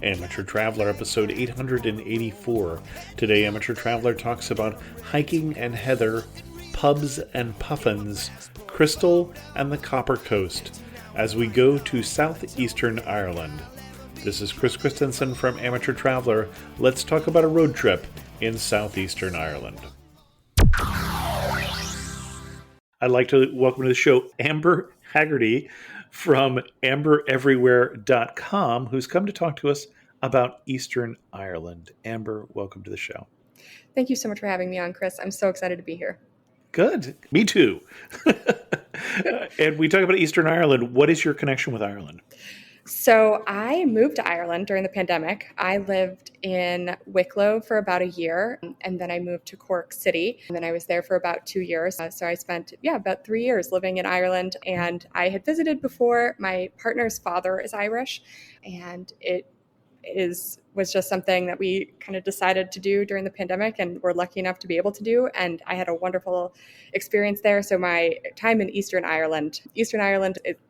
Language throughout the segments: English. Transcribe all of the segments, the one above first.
Amateur Traveler, episode 884. Today, Amateur Traveler talks about hiking and heather, pubs and puffins, Crystal and the Copper Coast, as we go to Southeastern Ireland. This is Chris Christensen from Amateur Traveler. Let's talk about a road trip in Southeastern Ireland. I'd like to welcome to the show Amber Hagerty from ambereverywhere.com, who's come to talk to us about Eastern Ireland. Amber, welcome to the show. Thank you so much for having me on, Chris. I'm so excited to be here. Good. Me too. And we talk about Eastern Ireland. What is your connection with Ireland? So I moved to Ireland during the pandemic. I lived in Wicklow for about a year, and then I moved to Cork City. And then I was there for about 2 years. So I spent, about 3 years living in Ireland. And I had visited before. My partner's father is Irish, and it was just something that we kind of decided to do during the pandemic and were lucky enough to be able to do. And I had a wonderful experience there. So my time in Eastern Ireland,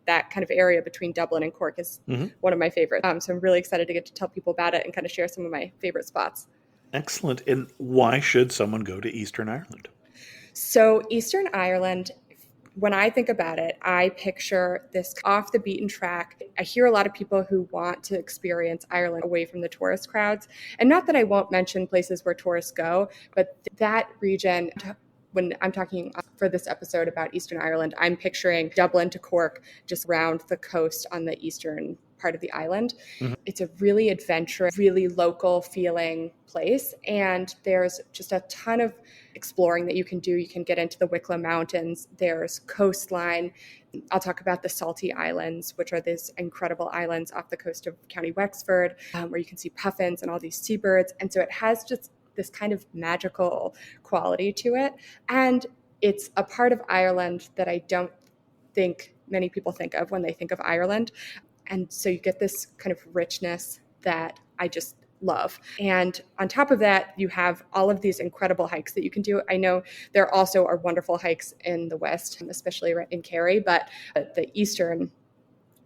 that kind of area between Dublin and Cork is one of my favorites. So I'm really excited to get to tell people about it and kind of share some of my favorite spots. Excellent. And why should someone go to Eastern Ireland? So Eastern Ireland, when I think about it, I picture this off the beaten track. I hear a lot of people who want to experience Ireland away from the tourist crowds. And not that I won't mention places where tourists go, but that region, when I'm talking for this episode about Eastern Ireland, I'm picturing Dublin to Cork, just around the coast on the eastern part of the island. It's a really adventurous, really local feeling place. And there's just a ton of exploring that you can do. You can get into the Wicklow Mountains. There's coastline. I'll talk about the Salty Islands, which are these incredible islands off the coast of County Wexford, where you can see puffins and all these seabirds. And so it has just this kind of magical quality to it. And it's a part of Ireland that I don't think many people think of when they think of Ireland. And so you get this kind of richness that I just love. And on top of that, you have all of these incredible hikes that you can do. I know there also are wonderful hikes in the West, especially in Kerry, but the Eastern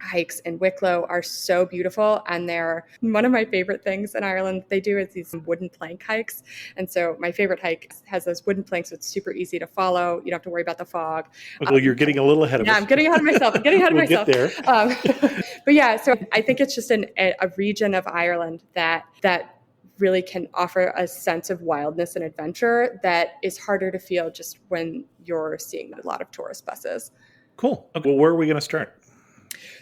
hikes in Wicklow are so beautiful. And they're one of my favorite things in Ireland. They do is these wooden plank hikes. And so my favorite hike has those wooden planks. So it's super easy to follow. You don't have to worry about the fog. Well, you're getting a little ahead of us. Yeah, I'm getting ahead of myself. We'll get there. But yeah, so I think it's just a region of Ireland that really can offer a sense of wildness and adventure that is harder to feel just when you're seeing a lot of tourist buses. Cool. Okay. Well, where are we going to start?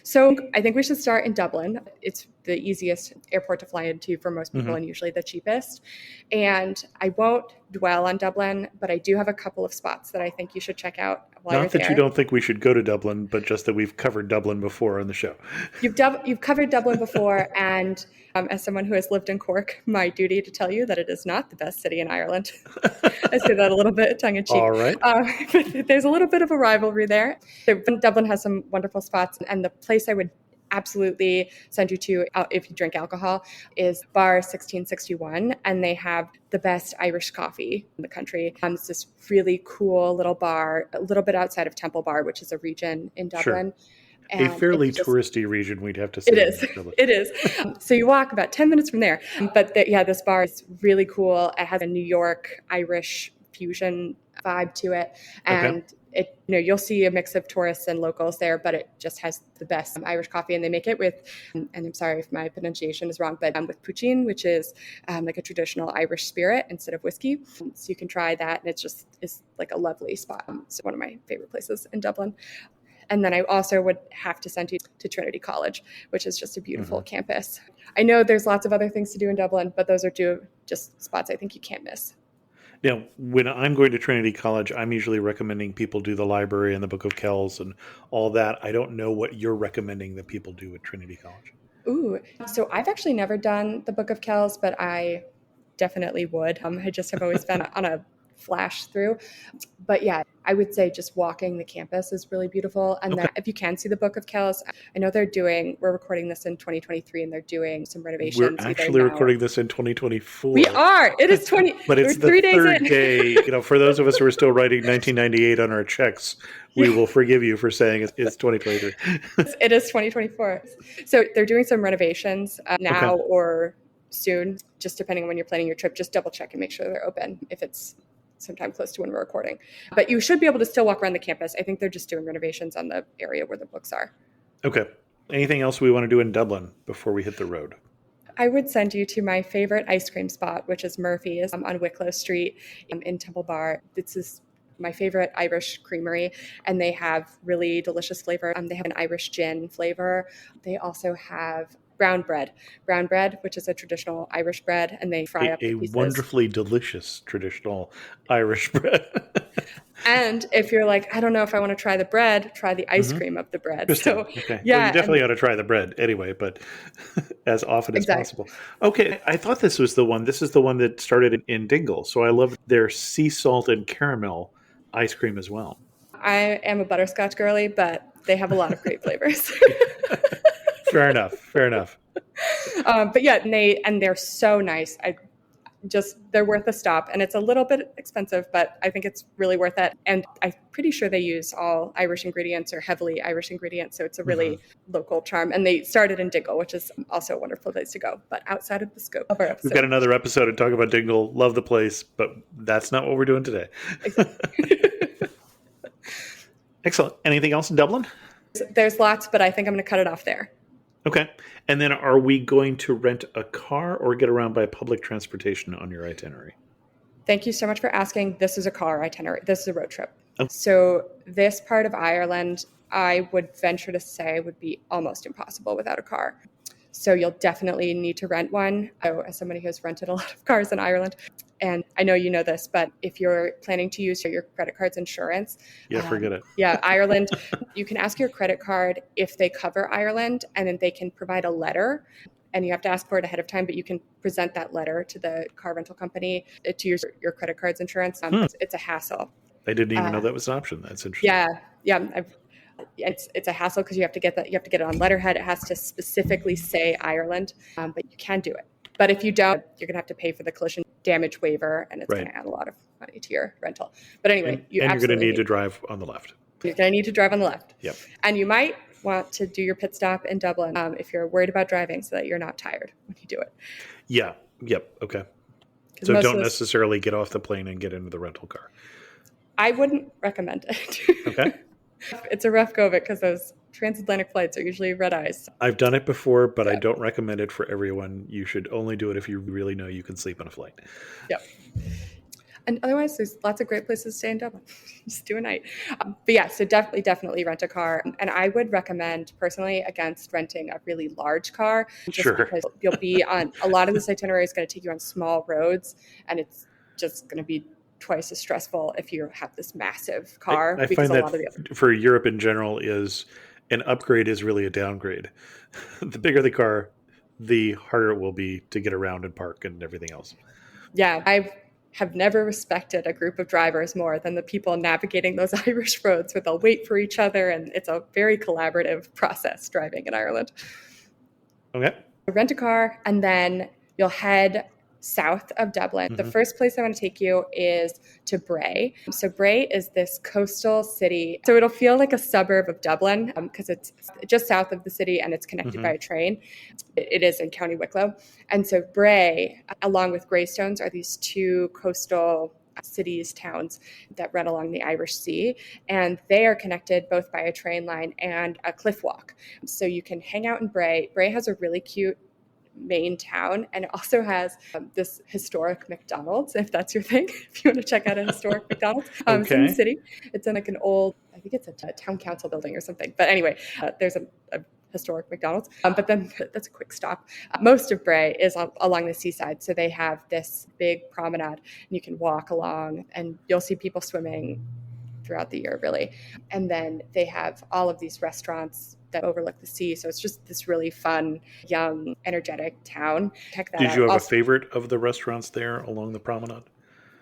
So I think we should start in Dublin. It's the easiest airport to fly into for most people and usually the cheapest. And I won't dwell on Dublin, but I do have a couple of spots that I think you should check out while you're there. Not that you don't think we should go to Dublin, but just that we've covered Dublin before on the show. You've covered Dublin before, and as someone who has lived in Cork, my duty to tell you that it is not the best city in Ireland. I say that a little bit tongue-in-cheek. All right. But there's a little bit of a rivalry there. So Dublin has some wonderful spots, and the place I would absolutely send you to if you drink alcohol is Bar 1661, and they have the best Irish coffee in the country. It's this really cool little bar, a little bit outside of Temple Bar, which is a region in Dublin. Sure. A fairly touristy region, we'd have to say. It is. So you walk about 10 minutes from there. But this bar is really cool. It has a New York Irish fusion vibe to it. And you'll see a mix of tourists and locals there, but it just has the best Irish coffee. And they make it with, and I'm sorry if my pronunciation is wrong, but with poutine, which is like a traditional Irish spirit instead of whiskey. So you can try that. And it's like a lovely spot. It's one of my favorite places in Dublin. And then I also would have to send you to Trinity College, which is just a beautiful campus. I know there's lots of other things to do in Dublin, but those are two just spots I think you can't miss. Now, when I'm going to Trinity College, I'm usually recommending people do the library and the Book of Kells and all that. I don't know what you're recommending that people do at Trinity College. Ooh, so I've actually never done the Book of Kells, but I definitely would. I just have always been on a flash through. But yeah, I would say just walking the campus is really beautiful. And then if you can see the Book of Kells, I know we're recording this in 2023 and they're doing some renovations. We're actually recording this in 2024. We are. It is but it's the 3 days third in. day. For those of us who are still writing 1998 on our checks, we will forgive you for saying it's 2023. It is 2024. So they're doing some renovations now or soon, just depending on when you're planning your trip. Just double check and make sure they're open if it's sometime close to when we're recording. But you should be able to still walk around the campus. I think they're just doing renovations on the area where the books are. Okay. Anything else we want to do in Dublin before we hit the road? I would send you to my favorite ice cream spot, which is Murphy's on Wicklow Street in Temple Bar. This is my favorite Irish creamery, and they have really delicious flavor. They have an Irish gin flavor. They also have brown bread, which is a traditional Irish bread, and they fry up the pieces. A wonderfully delicious traditional Irish bread. And if you're like, I don't know if I want to try the bread, try the ice cream of the bread. So, well, you definitely ought to try the bread anyway, but as often as possible. Okay, I thought this was the one. This is the one that started in Dingle. So I love their sea salt and caramel ice cream as well. I am a butterscotch girly, but they have a lot of great flavors. Fair enough. But yeah, they're so nice. They're worth a stop, and it's a little bit expensive, but I think it's really worth it. And I'm pretty sure they use all Irish ingredients or heavily Irish ingredients. So it's a really local charm. And they started in Dingle, which is also a wonderful place to go, but outside of the scope of our episode. We've got another episode to talk about Dingle. Love the place, but that's not what we're doing today. Exactly. Excellent. Anything else in Dublin? There's lots, but I think I'm going to cut it off there. Okay. And then are we going to rent a car or get around by public transportation on your itinerary? Thank you so much for asking. This is a car itinerary. This is a road trip. Oh. So this part of Ireland, I would venture to say, would be almost impossible without a car. So you'll definitely need to rent one. As somebody who has rented a lot of cars in Ireland, and I know you know this, but if you're planning to use your credit card's insurance. Forget it. Yeah, Ireland, you can ask your credit card if they cover Ireland, and then they can provide a letter. And you have to ask for it ahead of time, but you can present that letter to the car rental company to use your credit card's insurance. It's a hassle. I didn't even know that was an option. That's interesting. Yeah. It's a hassle because you have to get that. You have to get it on letterhead. It has to specifically say Ireland, but you can do it. But if you don't, you're going to have to pay for the collision damage waiver, and it's going to add a lot of money to your rental. But anyway, you're going to need to drive on the left. You're going to need to drive on the left. Yep. And you might want to do your pit stop in Dublin if you're worried about driving, so that you're not tired when you do it. Yeah. Yep. Okay. So don't necessarily get off the plane and get into the rental car. I wouldn't recommend it. Okay. It's a rough go of it because those transatlantic flights are usually red eyes. I've done it before, but I don't recommend it for everyone. You should only do it if you really know you can sleep on a flight. Yep. And otherwise, there's lots of great places to stay in Dublin. Just do a night. But yeah, so definitely rent a car. And I would recommend personally against renting a really large car. Just because you'll be on a lot of this itinerary is going to take you on small roads, and it's just going to be twice as stressful if you have this massive car. I find that for Europe in general is an upgrade is really a downgrade. The bigger the car, the harder it will be to get around and park and everything else. Yeah, I have never respected a group of drivers more than the people navigating those Irish roads where they'll wait for each other, and it's a very collaborative process driving in Ireland. Okay. Rent a car, and then you'll head south of Dublin. The first place I want to take you is to Bray. So Bray is this coastal city. So it'll feel like a suburb of Dublin because it's just south of the city and it's connected by a train. It is in County Wicklow. And so Bray, along with Greystones, are these two coastal cities, towns that run along the Irish Sea. And they are connected both by a train line and a cliff walk. So you can hang out in Bray. Bray has a really cute main town, and it also has this historic McDonald's, if that's your thing, if you want to check out a historic McDonald's. It's in the city. It's in like an old, I think it's a town council building or something. But anyway, there's a historic McDonald's. But then that's a quick stop. Most of Bray is along the seaside. So they have this big promenade, and you can walk along, and you'll see people swimming throughout the year, really. And then they have all of these restaurants that overlook the sea. So it's just this really fun, young, energetic town. Check that out. Did you have a favorite of the restaurants there along the promenade?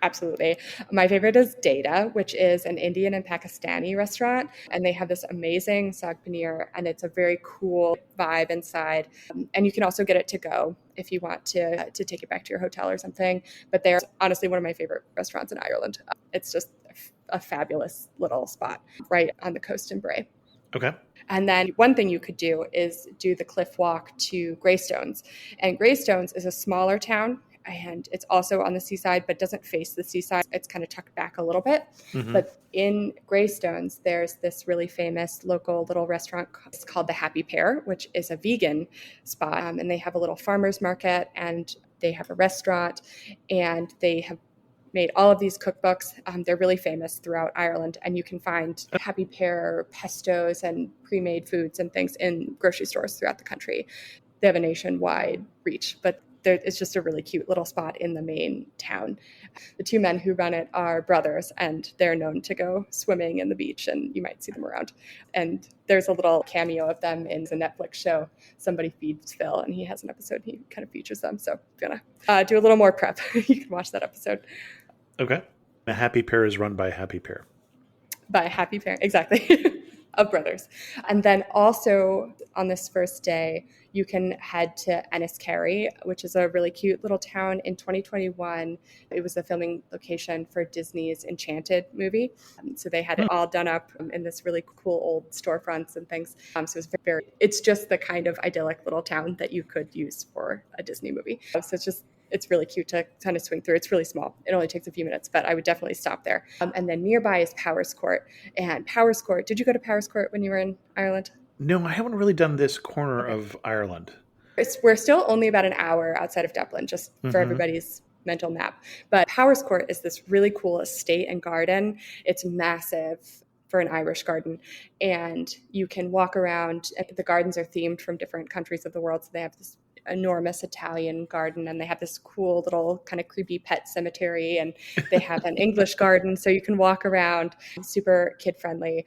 Absolutely. My favorite is Daata, which is an Indian and Pakistani restaurant. And they have this amazing saag paneer, and it's a very cool vibe inside. And you can also get it to go if you want to take it back to your hotel or something. But they're honestly one of my favorite restaurants in Ireland. It's just a fabulous little spot right on the coast in Bray. Okay. And then one thing you could do is do the cliff walk to Greystones. And Greystones is a smaller town, and it's also on the seaside, but doesn't face the seaside. It's kind of tucked back a little bit. Mm-hmm. But in Greystones, there's this really famous local little restaurant. It's called the Happy Pear, which is a vegan spot. And they have a little farmer's market, and they have a restaurant, and they have made all of these cookbooks. They're really famous throughout Ireland, and you can find Happy Pear pestos and pre-made foods and things in grocery stores throughout the country. They have a nationwide reach, but it's just a really cute little spot in the main town. The two men who run it are brothers, and they're known to go swimming in the beach, and you might see them around. And there's a little cameo of them in the Netflix show, Somebody Feeds Phil, and he has an episode, he kind of features them. So if you want to do a little more prep, you can watch that episode. Okay. A Happy Pear is run by a Happy Pear. By a Happy Pear, exactly, of brothers. And then also on this first day, you can head to Enniskerry, which is a really cute little town. In 2021, it was a filming location for Disney's Enchanted movie. So they had it all done up in this really cool old storefronts and things. So it was it's just the kind of idyllic little town that you could use for a Disney movie. So it's really cute to kind of swing through. It's really small. It only takes a few minutes, but I would definitely stop there. And then nearby is Powers Court. And Powers Court, did you go to Powers Court when you were in Ireland? No, I haven't really done this corner of Ireland. We're still only about an hour outside of Dublin, just for everybody's mental map. But Powers Court is this really cool estate and garden. It's massive for an Irish garden. And you can walk around. The gardens are themed from different countries of the world. So they have this enormous Italian garden, and they have this cool little kind of creepy pet cemetery, and they have an English garden. So you can walk around, super kid friendly.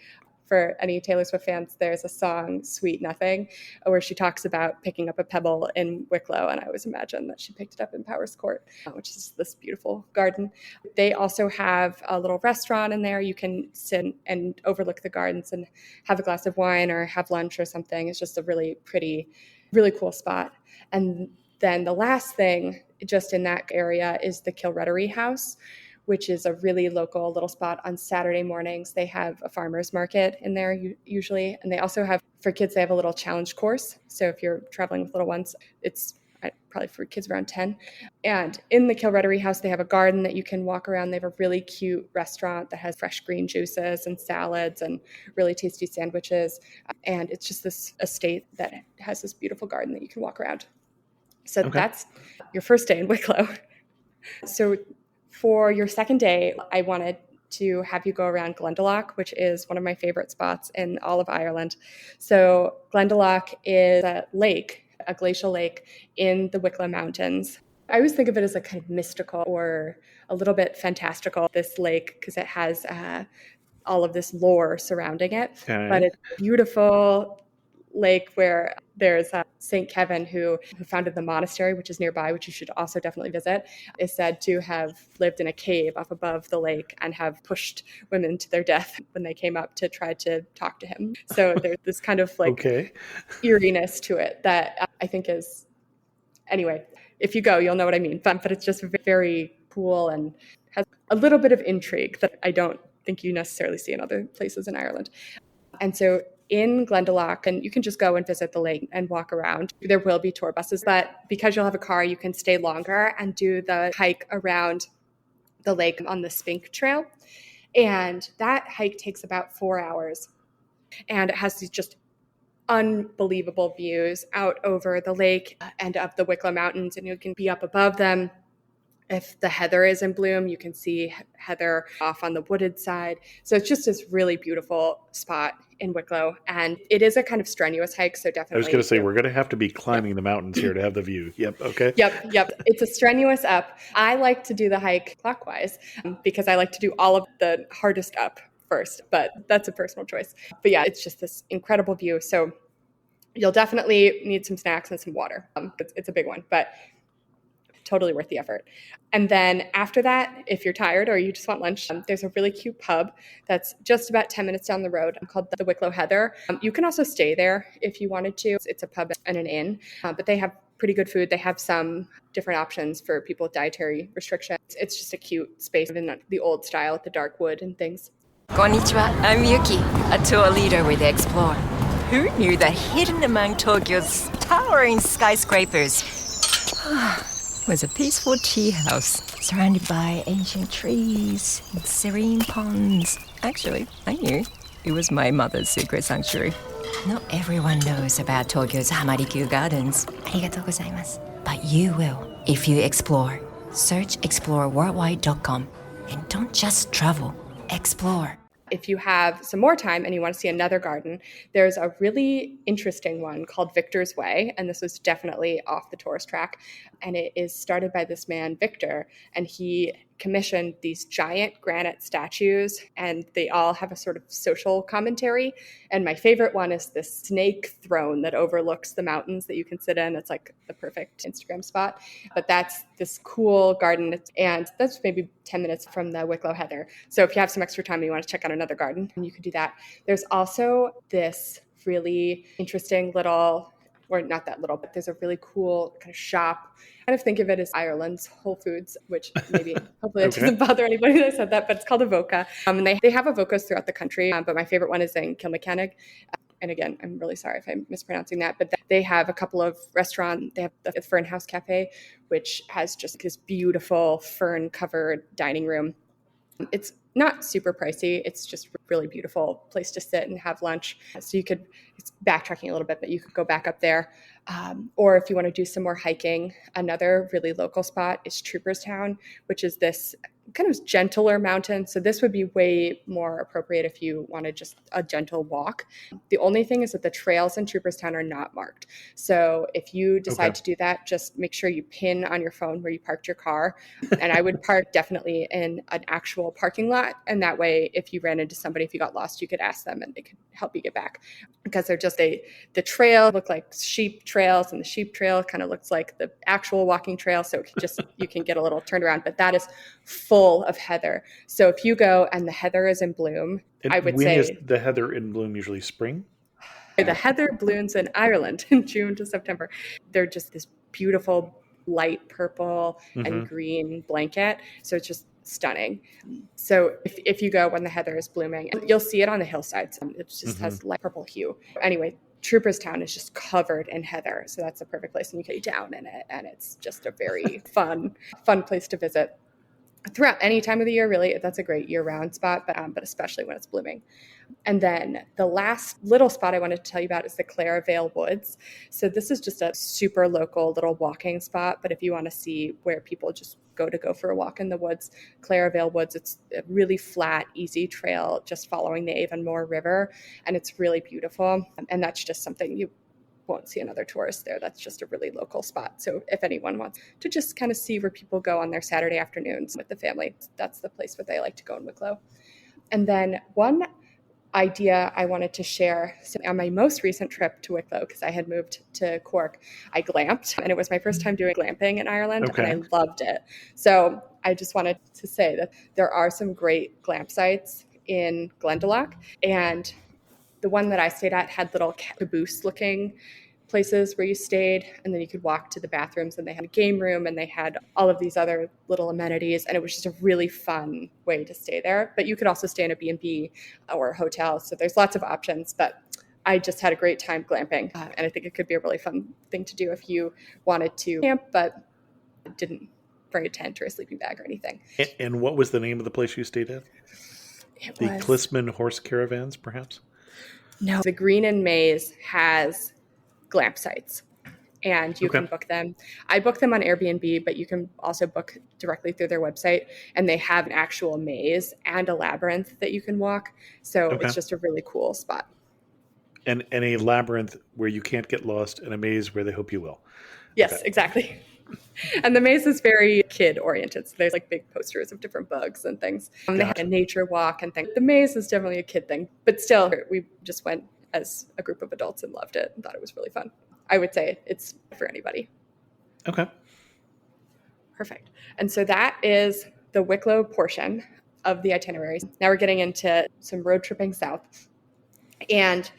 For any Taylor Swift fans, there's a song, Sweet Nothing, where she talks about picking up a pebble in Wicklow. And I always imagine that she picked it up in Powers Court, which is this beautiful garden. They also have a little restaurant in there. You can sit and overlook the gardens and have a glass of wine or have lunch or something. It's just a really pretty, really cool spot. And then the last thing just in that area is the Kilrettery House, which is a really local little spot. On Saturday mornings, they have a farmer's market in there usually. And they also have, for kids, they have a little challenge course. So if you're traveling with little ones, it's probably for kids around 10. And in the Kilrettery House, they have a garden that you can walk around. They have a really cute restaurant that has fresh green juices and salads and really tasty sandwiches. And it's just this estate that has this beautiful garden that you can walk around. So That's your first day in Wicklow. So for your second day, I wanted to have you go around Glendalough, which is one of my favorite spots in all of Ireland. So Glendalough is a lake, a glacial lake in the Wicklow Mountains. I always think of it as a kind of mystical or a little bit fantastical, this lake, because it has all of this lore surrounding it. Okay. But it's a beautiful lake where there's St. Kevin, who founded the monastery, which is nearby, which you should also definitely visit, is said to have lived in a cave up above the lake and have pushed women to their death when they came up to try to talk to him. So there's this kind of eeriness to it that I think is, anyway, if you go, you'll know what I mean. But it's just very cool and has a little bit of intrigue that I don't think you necessarily see in other places in Ireland. And so in Glendalough, and you can just go and visit the lake and walk around. There will be tour buses, but because you'll have a car, you can stay longer and do the hike around the lake on the Spink Trail. And that hike takes about 4 hours. And it has these just unbelievable views out over the lake and up the Wicklow Mountains, and you can be up above them. If the heather is in bloom, you can see heather off on the wooded side. So it's just this really beautiful spot in Wicklow. And it is a kind of strenuous hike, so definitely. I was going to say, we're going to have to be climbing the mountains here to have the view. Yep, okay. Yep. It's a strenuous up. I like to do the hike clockwise because I like to do all of the hardest up first, but that's a personal choice. But yeah, it's just this incredible view. So you'll definitely need some snacks and some water. It's a big one, but totally worth the effort. And then after that, if you're tired or you just want lunch, there's a really cute pub that's just about 10 minutes down the road called the Wicklow Heather. You can also stay there if you wanted to. It's a pub and an inn, but they have pretty good food. They have some different options for people with dietary restrictions. It's just a cute space in the old style with the dark wood and things. Konnichiwa, I'm Yuki, a tour leader with Explore. Who knew that hidden among Tokyo's towering skyscrapers was a peaceful tea house surrounded by ancient trees and serene ponds? Actually, I knew. It was my mother's secret sanctuary. Not everyone knows about Tokyo's Hamarikyu Gardens. Arigatou gozaimasu. But you will if you explore. Search exploreworldwide.com and don't just travel, explore. If you have some more time and you want to see another garden, there's a really interesting one called Victor's Way, and this was definitely off the tourist track. And it is started by this man, Victor, and he commissioned these giant granite statues, and they all have a sort of social commentary. And my favorite one is this snake throne that overlooks the mountains that you can sit in. It's like the perfect Instagram spot. But that's this cool garden, and that's maybe 10 minutes from the Wicklow Heather. So if you have some extra time and you want to check out another garden, you could do that. There's also this really interesting little, or not that little, but there's a really cool kind of shop. I kind of think of it as Ireland's Whole Foods, which maybe hopefully it doesn't bother anybody that I said that, but it's called Avoca. And they have Avocas throughout the country, but my favorite one is in Kilmachannig. And again, I'm really sorry if I'm mispronouncing that, but they have a couple of restaurants. They have the Fern House Cafe, which has just this beautiful fern-covered dining room. It's not super pricey. It's just a really beautiful place to sit and have lunch. So you could, it's backtracking a little bit, but you could go back up there. Or if you want to do some more hiking, another really local spot is Trooperstown, which is this kind of gentler mountain. So this would be way more appropriate if you wanted just a gentle walk. The only thing is that the trails in Trooperstown are not marked. So if you decide to do that, just make sure you pin on your phone where you parked your car. And I would park definitely in an actual parking lot. And that way, if you ran into somebody, if you got lost, you could ask them and they could help you get back. Because they're just the trail look like sheep trails, and the sheep trail kind of looks like the actual walking trail. So it can just, you can get a little turned around, but that is full of heather. So if you go and the heather is in bloom, and I would when say... is the heather in bloom usually? Spring? The heather blooms in Ireland in June to September. They're just this beautiful light purple and green blanket. So it's just stunning. So if you go when the heather is blooming, you'll see it on the hillsides. It just has light purple hue. Anyway, Trooperstown is just covered in heather. So that's a perfect place, and you can lay down in it. And it's just a very fun place to visit. Throughout any time of the year, really, that's a great year-round spot, but especially when it's blooming. And then the last little spot I wanted to tell you about is the Clara Vale Woods. So this is just a super local little walking spot, but if you want to see where people just go for a walk in the woods, Clara Vale Woods, it's a really flat, easy trail just following the Avonmore River, and it's really beautiful. And that's just something you won't see another tourist there. That's just a really local spot. So if anyone wants to just kind of see where people go on their Saturday afternoons with the family, that's the place where they like to go in Wicklow. And then one idea I wanted to share. So on my most recent trip to Wicklow, because I had moved to Cork, I glamped, and it was my first time doing glamping in Ireland, and I loved it. So I just wanted to say that there are some great glamp sites in Glendalough, and the one that I stayed at had little caboose-looking places where you stayed, and then you could walk to the bathrooms, and they had a game room, and they had all of these other little amenities, and it was just a really fun way to stay there. But you could also stay in a B&B or a hotel, so there's lots of options, but I just had a great time glamping, and I think it could be a really fun thing to do if you wanted to camp, but didn't bring a tent or a sleeping bag or anything. And what was the name of the place you stayed at? The Clisman Horse Caravans, perhaps? No, the Green and Maze has glamp sites, and you can book them. I booked them on Airbnb, but you can also book directly through their website, and they have an actual maze and a labyrinth that you can walk. So it's just a really cool spot. And a labyrinth where you can't get lost, and a maze where they hope you will. Yes, exactly. And the maze is very kid-oriented. So there's like big posters of different bugs and things. They have a nature walk and things. The maze is definitely a kid thing. But still, we just went as a group of adults and loved it and thought it was really fun. I would say it's for anybody. Okay. Perfect. And so that is the Wicklow portion of the itinerary. Now we're getting into some road tripping south. And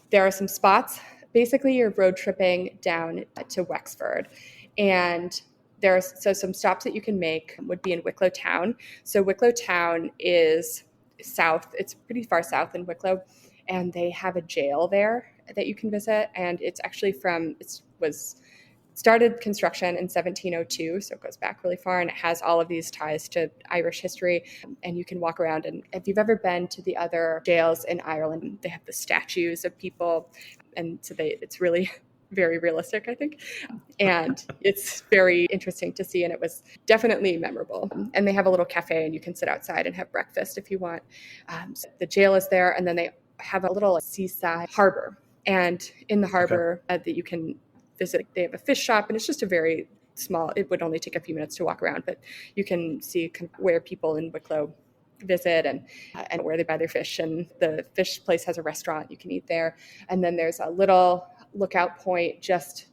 there are some spots. Basically, you're road tripping down to Wexford. And some stops that you can make would be in Wicklow Town. So Wicklow Town is south. It's pretty far south in Wicklow. And they have a jail there that you can visit. And it's actually was started construction in 1702, so it goes back really far, and it has all of these ties to Irish history. And you can walk around, and if you've ever been to the other jails in Ireland, they have the statues of people, and so it's really very realistic, I think. And it's very interesting to see, and it was definitely memorable. And they have a little cafe, and you can sit outside and have breakfast if you want. So the jail is there, and then they have a little seaside harbor. And in the harbor that you can visit, they have a fish shop, and it's just a very small, it would only take a few minutes to walk around, but you can see where people in Wicklow visit and where they buy their fish. And the fish place has a restaurant, you can eat there. And then there's a little lookout point just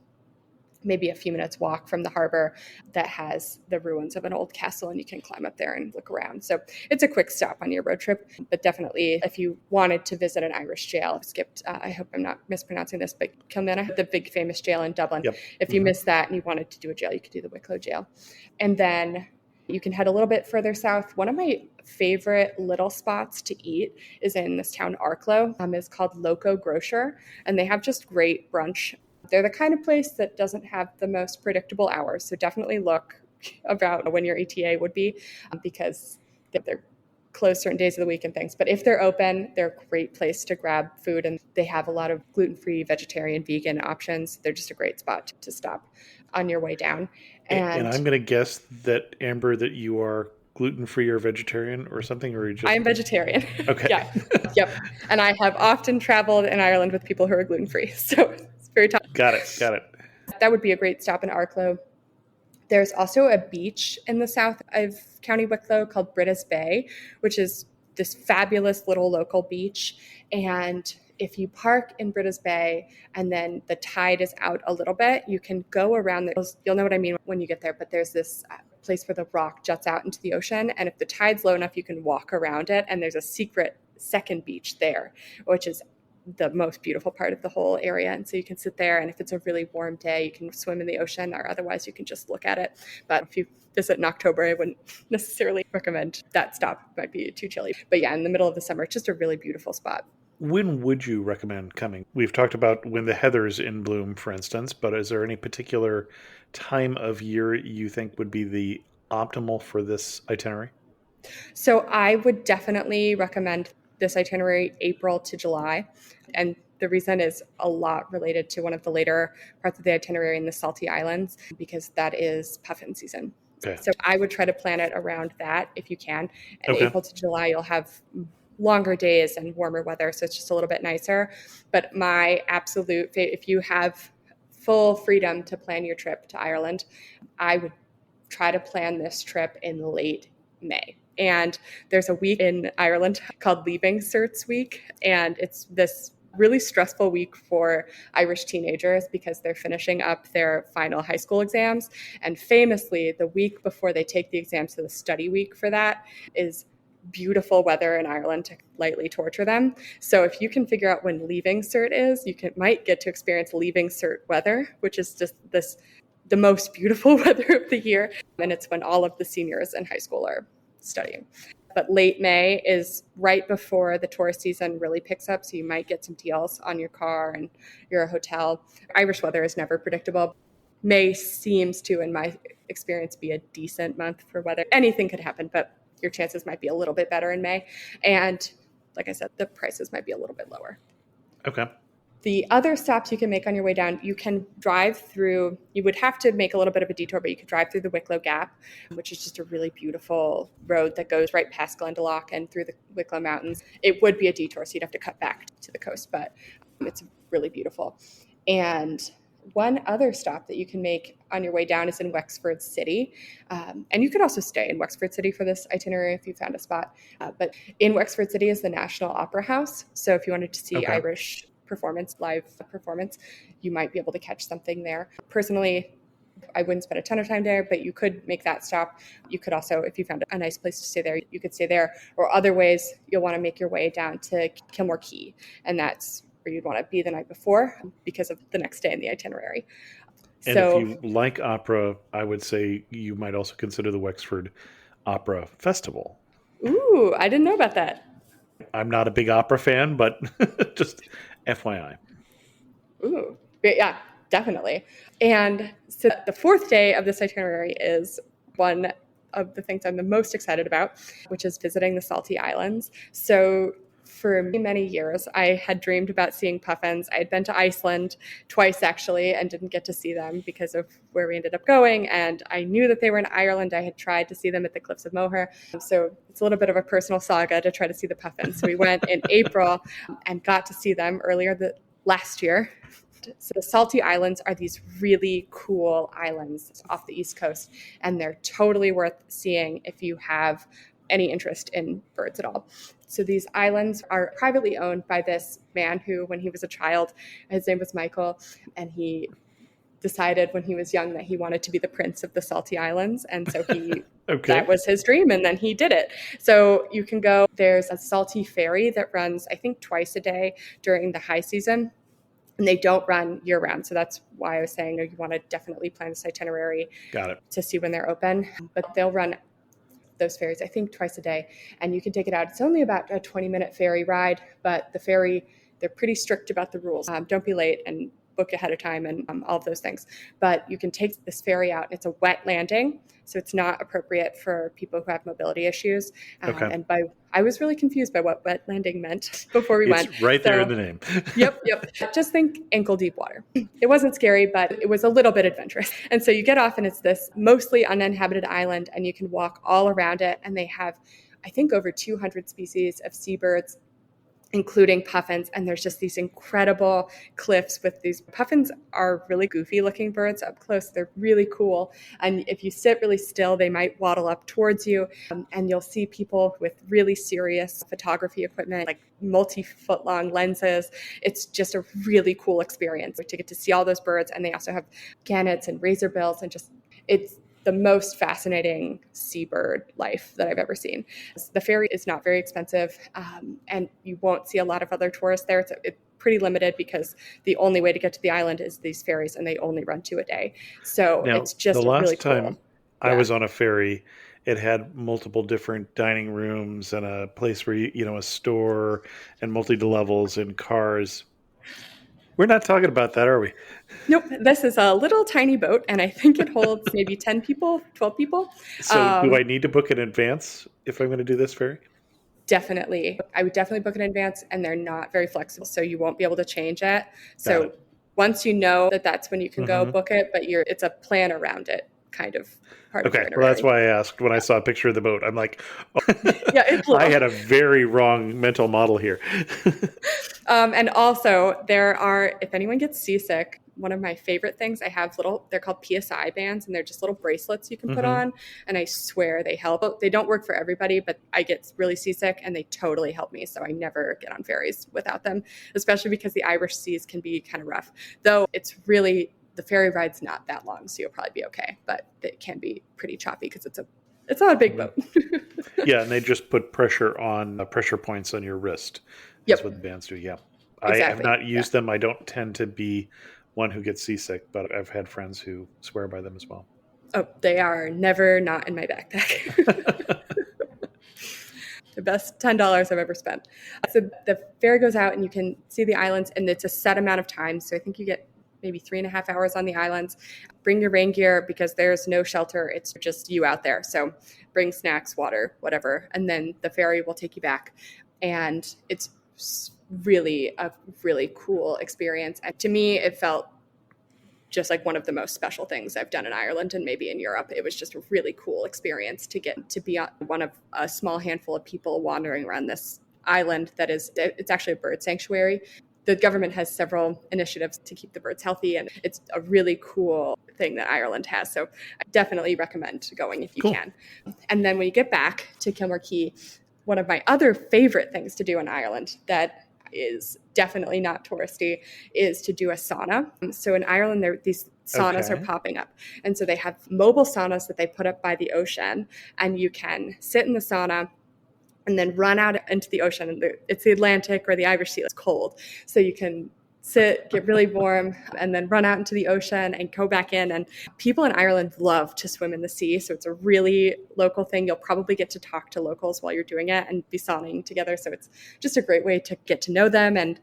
maybe a few minutes walk from the harbor that has the ruins of an old castle, and you can climb up there and look around. So it's a quick stop on your road trip, but definitely if you wanted to visit an Irish jail, skipped, I hope I'm not mispronouncing this, but Kilmena, the big famous jail in Dublin. Yep. If you missed that and you wanted to do a jail, you could do the Wicklow jail. And then you can head a little bit further south. One of my favorite little spots to eat is in this town, Arklow. It's called Loco Grocer, and they have just great brunch. They're the kind of place that doesn't have the most predictable hours. So definitely look about when your ETA would be, because they're closed certain days of the week and things. But if they're open, they're a great place to grab food. And they have a lot of gluten-free, vegetarian, vegan options. They're just a great spot to stop on your way down. And I'm going to guess that, Amber, that you are gluten-free or vegetarian or something, or you just... I am vegetarian. Okay. Yeah. Yep. And I have often traveled in Ireland with people who are gluten-free. So very tough. Got it. That would be a great stop in Arklow. There's also a beach in the south of County Wicklow called Bay, which is this fabulous little local beach. And if you park in Bay and then the tide is out a little bit, you can go around you'll know what I mean when you get there, but there's this place where the rock juts out into the ocean. And if the tide's low enough, you can walk around it. And there's a secret second beach there, which is the most beautiful part of the whole area. And so you can sit there, and if it's a really warm day, you can swim in the ocean, or otherwise you can just look at it. But if you visit in October, I wouldn't necessarily recommend that stop. It might be too chilly. But yeah, in the middle of the summer, it's just a really beautiful spot. When would you recommend coming? We've talked about when the heather's in bloom, for instance, but is there any particular time of year you think would be the optimal for this itinerary? So I would definitely recommend this itinerary April to July. And the reason is a lot related to one of the later parts of the itinerary in the Salty Islands, because that is puffin season. Okay. So I would try to plan it around that if you can. And April to July, you'll have longer days and warmer weather, so it's just a little bit nicer. But my absolute favorite, if you have full freedom to plan your trip to Ireland, I would try to plan this trip in late May. And there's a week in Ireland called Leaving Certs Week, and it's this really stressful week for Irish teenagers because they're finishing up their final high school exams. And famously, the week before they take the exams, so the study week for that, is beautiful weather in Ireland to lightly torture them. So if you can figure out when Leaving Cert is, you might get to experience Leaving Cert weather, which is just the most beautiful weather of the year. And it's when all of the seniors in high school are studying. But late May is right before the tourist season really picks up, so you might get some deals on your car and your hotel. Irish weather is never predictable. May seems to, in my experience, be a decent month for weather. Anything could happen, but your chances might be a little bit better in May. And like I said, the prices might be a little bit lower. Okay. The other stops you can make on your way down, you can drive through, you would have to make a little bit of a detour, but you could drive through the Wicklow Gap, which is just a really beautiful road that goes right past Glendalough and through the Wicklow Mountains. It would be a detour, so you'd have to cut back to the coast, but it's really beautiful. And one other stop that you can make on your way down is in Wexford City. And you could also stay in Wexford City for this itinerary if you found a spot. But in Wexford City is the National Opera House. So if you wanted to see Irish live performance, you might be able to catch something there. Personally, I wouldn't spend a ton of time there, but you could make that stop. You could also, if you found a nice place to stay there, you could stay there. Or other ways, you'll want to make your way down to Kilmore Quay. And that's where you'd want to be the night before because of the next day in the itinerary. And if you like opera, I would say you might also consider the Wexford Opera Festival. Ooh, I didn't know about that. I'm not a big opera fan, but just FYI. Ooh, yeah, definitely. And so the fourth day of this itinerary is one of the things I'm the most excited about, which is visiting the Salty Islands. So for many years, I had dreamed about seeing puffins. I had been to Iceland twice, actually, and didn't get to see them because of where we ended up going. And I knew that they were in Ireland. I had tried to see them at the Cliffs of Moher. So it's a little bit of a personal saga to try to see the puffins. So we went in April and got to see them last year. So the Salty Islands are these really cool islands off the East Coast, and they're totally worth seeing if you have any interest in birds at all. So these islands are privately owned by this man who, when he was a child, his name was Michael, and he decided when he was young that he wanted to be the prince of the Salty Islands. And so that was his dream, and then he did it. So you can go, there's a Salty ferry that runs, I think, twice a day during the high season. And they don't run year round. So that's why I was saying you want to definitely plan this itinerary to see when they're open. But they'll run those ferries, I think, twice a day. And you can take it out. It's only about a 20-minute ferry ride. But the ferry, they're pretty strict about the rules. Don't be late and book ahead of time and all of those things. But you can take this ferry out. It's a wet landing. So it's not appropriate for people who have mobility issues. And I was really confused by what wet landing meant before we went. It's right there in the name. Yep. Just think ankle deep water. It wasn't scary, but it was a little bit adventurous. And so you get off and it's this mostly uninhabited island and you can walk all around it. And they have, I think, over 200 species of seabirds, including puffins, and there's just these incredible cliffs with these puffins are really goofy looking birds up close. They're really cool. And if you sit really still, they might waddle up towards you, and you'll see people with really serious photography equipment, like multi-foot long lenses. It's just a really cool experience to get to see all those birds. And they also have gannets and razorbills, and it's the most fascinating seabird life that I've ever seen. The ferry is not very expensive, and you won't see a lot of other tourists there. It's pretty limited because the only way to get to the island is these ferries, and they only run 2 a day. So now, it's just the last really time cool. I was on a ferry, it had multiple different dining rooms and a place where a store and multi-levels and cars. We're not talking about that, are we? Nope. This is a little tiny boat, and I think it holds maybe 10 people, 12 people. So do I need to book in advance if I'm going to do this ferry? Definitely. I would definitely book in advance, and they're not very flexible, so you won't be able to change it. So once you know that's when you can go book it, but it's a plan around it kind of part of the itinerary. Well, that's why I asked when I saw a picture of the boat. I'm like, I had a very wrong mental model here. And also if anyone gets seasick, one of my favorite things, they're called PSI bands, and they're just little bracelets you can put on. And I swear they help. They don't work for everybody, but I get really seasick and they totally help me. So I never get on ferries without them, especially because the Irish seas can be kind of rough. Though the ferry ride's not that long, so you'll probably be okay. But it can be pretty choppy because it's not a big boat. Yeah, and they just put pressure points on your wrist. That's what the bands do, yeah. Exactly. I have not used them. I don't tend to be one who gets seasick, but I've had friends who swear by them as well. Oh, they are never not in my backpack. The best $10 I've ever spent. So the ferry goes out and you can see the islands, and it's a set amount of time. So I think you get maybe 3.5 hours on the islands. Bring your rain gear because there's no shelter. It's just you out there. So bring snacks, water, whatever. And then the ferry will take you back. And it's really a really cool experience. And to me, it felt just like one of the most special things I've done in Ireland and maybe in Europe. It was just a really cool experience to get to be one of a small handful of people wandering around this island it's actually a bird sanctuary. The government has several initiatives to keep the birds healthy, and it's a really cool thing that Ireland has. So I definitely recommend going if you can. And then when you get back to Kilmore Quay, one of my other favorite things to do in Ireland that is definitely not touristy is to do a sauna. So in Ireland, these saunas are popping up. And so they have mobile saunas that they put up by the ocean, and you can sit in the sauna and then run out into the ocean. And it's the Atlantic or the Irish Sea. It's cold. So you can sit, get really warm, and then run out into the ocean and go back in. And people in Ireland love to swim in the sea. So it's a really local thing. You'll probably get to talk to locals while you're doing it and be sauning together. So it's just a great way to get to know them. And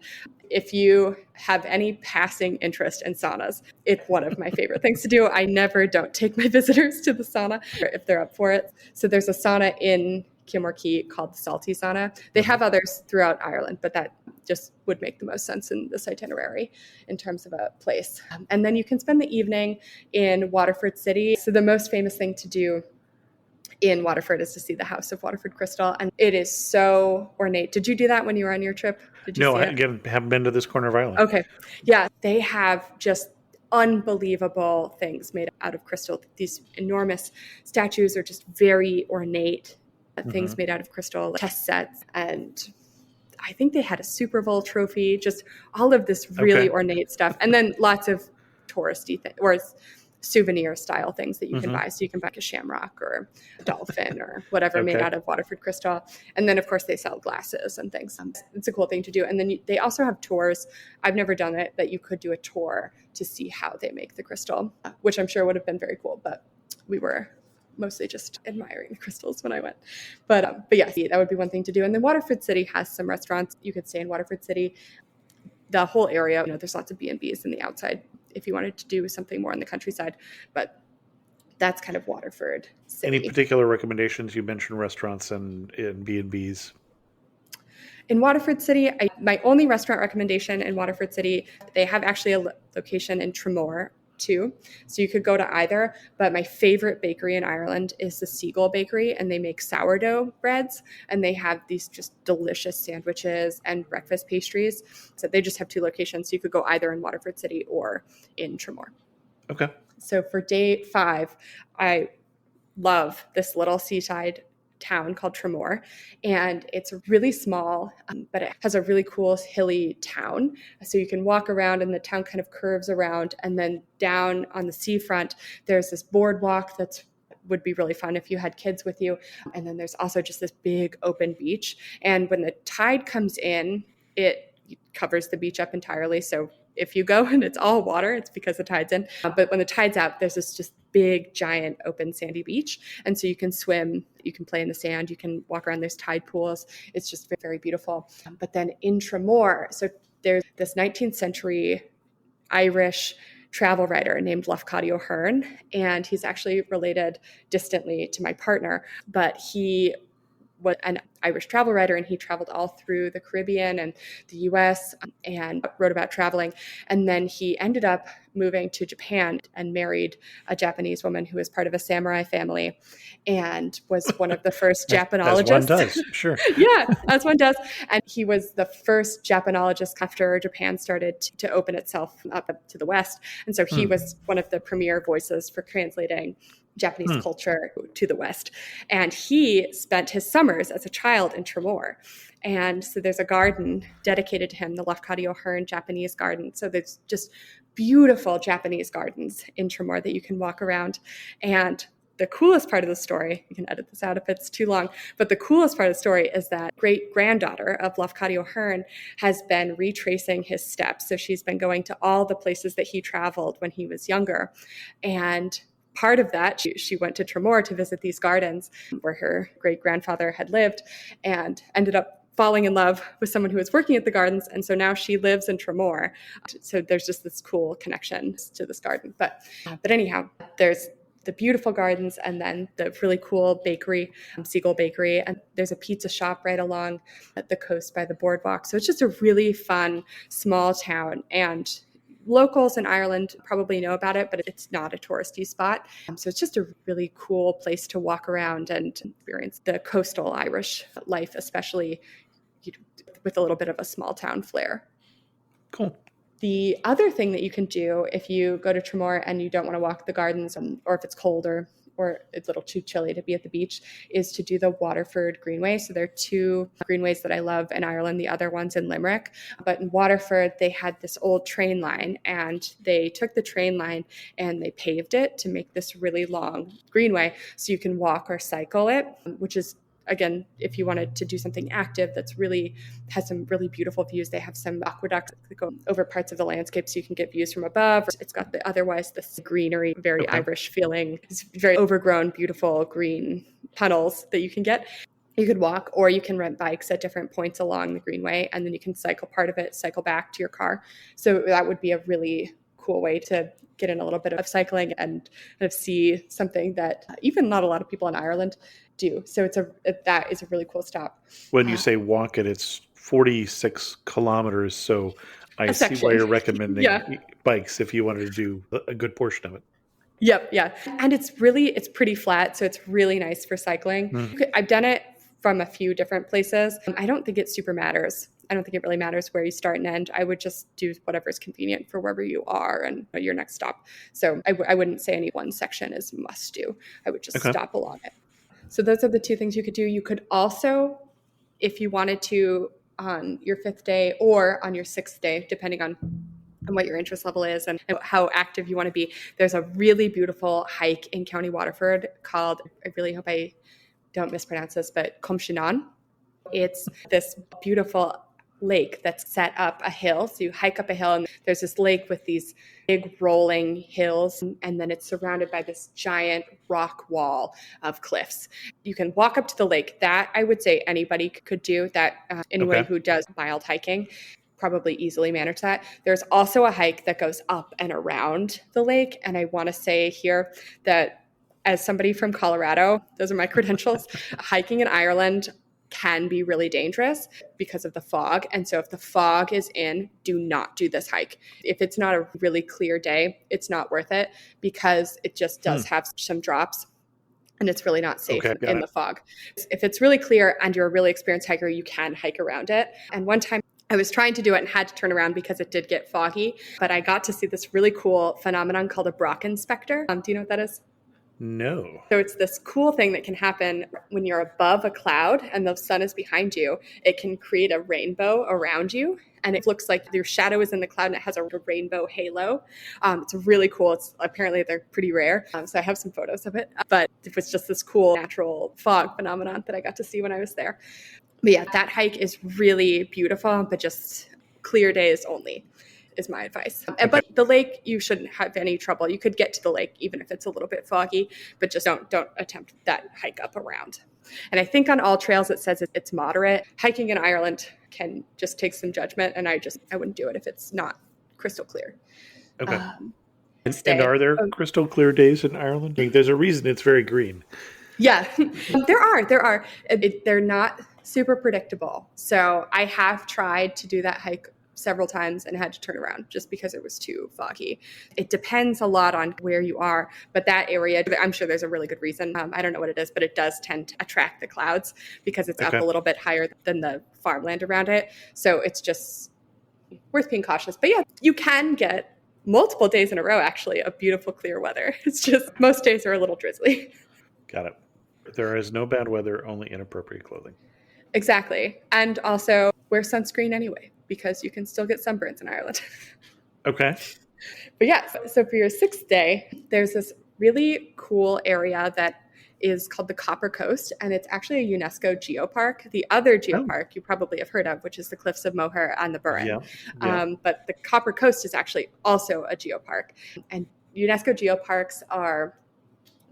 if you have any passing interest in saunas, it's one of my favorite things to do. I never don't take my visitors to the sauna if they're up for it. So there's a sauna in Kilmorkey called the Salty Sauna. They have others throughout Ireland, but that just would make the most sense in this itinerary in terms of a place. And then you can spend the evening in Waterford City. So the most famous thing to do in Waterford is to see the House of Waterford Crystal. And it is so ornate. Did you do that when you were on your trip? Did you No, see I again, haven't been to this corner of Ireland. Okay. Yeah, they have just unbelievable things made out of crystal. These enormous statues are just very ornate. Things made out of crystal, test sets, and I think they had a Super Bowl trophy, just all of this really ornate stuff. And then lots of touristy things or souvenir style things that you can buy. So you can buy a shamrock or a dolphin or whatever made out of Waterford crystal. And then, of course, they sell glasses and things. It's a cool thing to do. And then they also have tours. I've never done it, but you could do a tour to see how they make the crystal, which I'm sure would have been very cool. But we were mostly just admiring the crystals when I went. But yeah, that would be one thing to do. And then Waterford City has some restaurants. You could stay in Waterford City. The whole area, there's lots of B&Bs in the outside if you wanted to do something more in the countryside. But that's kind of Waterford City. Any particular recommendations? You mentioned restaurants and B&Bs. In Waterford City, my only restaurant recommendation in Waterford City, they have actually a location in Tramore too. So you could go to either, but my favorite bakery in Ireland is the Seagull Bakery, and they make sourdough breads, and they have these just delicious sandwiches and breakfast pastries. So they just have two locations. So you could go either in Waterford City or in Tramore. Okay. So for day 5, I love this little seaside town called Tramore, and it's really small, but it has a really cool hilly town. So you can walk around, and the town kind of curves around, and then down on the seafront, there's this boardwalk that's would be really fun if you had kids with you. And then there's also just this big open beach. And when the tide comes in, it covers the beach up entirely. So if you go and it's all water, it's because the tide's in. But when the tide's out, there's this just big, giant, open, sandy beach. And so you can swim, you can play in the sand, you can walk around, there's tide pools. It's just very, very beautiful. But then in Tramore, so there's this 19th century Irish travel writer named Lafcadio Hearn, and he's actually related distantly to my partner, but he was an Irish travel writer, and he traveled all through the Caribbean and the US and wrote about traveling. And then he ended up moving to Japan and married a Japanese woman who was part of a samurai family and was one of the first Japanologists. As one does, sure. Yeah, as one does. And he was the first Japanologist after Japan started to open itself up to the West. And so he was one of the premier voices for translating Japanese culture to the West. And he spent his summers as a child in Tramore. And so there's a garden dedicated to him, the Lafcadio Hearn Japanese Garden. So there's just beautiful Japanese gardens in Tramore that you can walk around. And the coolest part of the story, you can edit this out if it's too long, but the coolest part of the story is that great-granddaughter of Lafcadio Hearn has been retracing his steps. So she's been going to all the places that he traveled when he was younger. And part of that, she went to Tramore to visit these gardens where her great-grandfather had lived and ended up falling in love with someone who was working at the gardens. And so now she lives in Tramore. So there's just this cool connection to this garden. But anyhow, there's the beautiful gardens and then the really cool bakery, Seagull Bakery. And there's a pizza shop right along the coast by the boardwalk. So it's just a really fun, small town. And locals in Ireland probably know about it, but it's not a touristy spot. So it's just a really cool place to walk around and experience the coastal Irish life, especially with a little bit of a small town flair. Cool. The other thing that you can do if you go to Tramore and you don't want to walk the gardens, or if it's cold or it's a little too chilly to be at the beach, is to do the Waterford Greenway. So there are two greenways that I love in Ireland, the other one's in Limerick. But in Waterford, they had this old train line, and they took the train line and they paved it to make this really long greenway so you can walk or cycle it, which is, again, if you wanted to do something active that's really has some really beautiful views. They have some aqueducts that go over parts of the landscape so you can get views from above. It's got otherwise this greenery, very Irish feeling. It's very overgrown, beautiful green tunnels that you can get. You could walk, or you can rent bikes at different points along the greenway, and then you can cycle part of it, cycle back to your car. So that would be a really cool way to get in a little bit of cycling and kind of see something that even not a lot of people in Ireland do. So that is a really cool stop. When you say walk it, it's 46 kilometers. So I see why you're recommending bikes if you wanted to do a good portion of it. Yep. Yeah. And it's pretty flat. So it's really nice for cycling. I've done it from a few different places. I don't think it super matters. I don't think it really matters where you start and end. I would just do whatever's convenient for wherever you are and your next stop. So I wouldn't say any one section is must do. I would just stop along it. So those are the two things you could do. You could also, if you wanted to, on your 5th day or on your 6th day, depending on what your interest level is and how active you want to be, there's a really beautiful hike in County Waterford called, I really hope I don't mispronounce this, but Cumshinan. It's this beautiful lake that's set up a hill. So you hike up a hill and there's this lake with these big rolling hills, and then it's surrounded by this giant rock wall of cliffs. You can walk up to the lake. That I would say anybody could do that. Anyone who does mild hiking probably easily manage that. There's also a hike that goes up and around the lake. And I want to say here that as somebody from Colorado, those are my credentials, hiking in Ireland can be really dangerous because of the fog. And so if the fog is in, do not do this hike. If it's not a really clear day, it's not worth it because it just does have some drops and it's really not safe in the fog. If it's really clear and you're a really experienced hiker, you can hike around it. And one time I was trying to do it and had to turn around because it did get foggy, but I got to see this really cool phenomenon called a Brocken specter. Do you know what that is? No. So it's this cool thing that can happen when you're above a cloud and the sun is behind you. It can create a rainbow around you, and it looks like your shadow is in the cloud and it has a rainbow halo. It's really cool. Apparently they're pretty rare. So I have some photos of it, but it was just this cool natural fog phenomenon that I got to see when I was there. But yeah, that hike is really beautiful, but just clear days only is my advice. But the lake, you shouldn't have any trouble. You could get to the lake even if it's a little bit foggy, but just don't attempt that hike up around. And I think on all trails it says it's moderate. Hiking in Ireland can just take some judgment, and I wouldn't do it if it's not crystal clear. Okay. And are there crystal clear days in Ireland? I mean, there's a reason it's very green. Yeah, there are. They're not super predictable. So I have tried to do that hike several times and had to turn around just because it was too foggy. It depends a lot on where you are, but that area, I'm sure there's a really good reason. I don't know what it is, but it does tend to attract the clouds because it's up a little bit higher than the farmland around it. So it's just worth being cautious. But yeah, you can get multiple days in a row, actually, of beautiful clear weather. It's just most days are a little drizzly. Got it. There is no bad weather, only inappropriate clothing. Exactly. And also wear sunscreen anyway, because you can still get sunburns in Ireland. Okay. But yeah, so for your 6th day, there's this really cool area that is called the Copper Coast, and it's actually a UNESCO geopark. The other geopark you probably have heard of, which is the Cliffs of Moher and the Burren. But the Copper Coast is actually also a geopark. And UNESCO geoparks are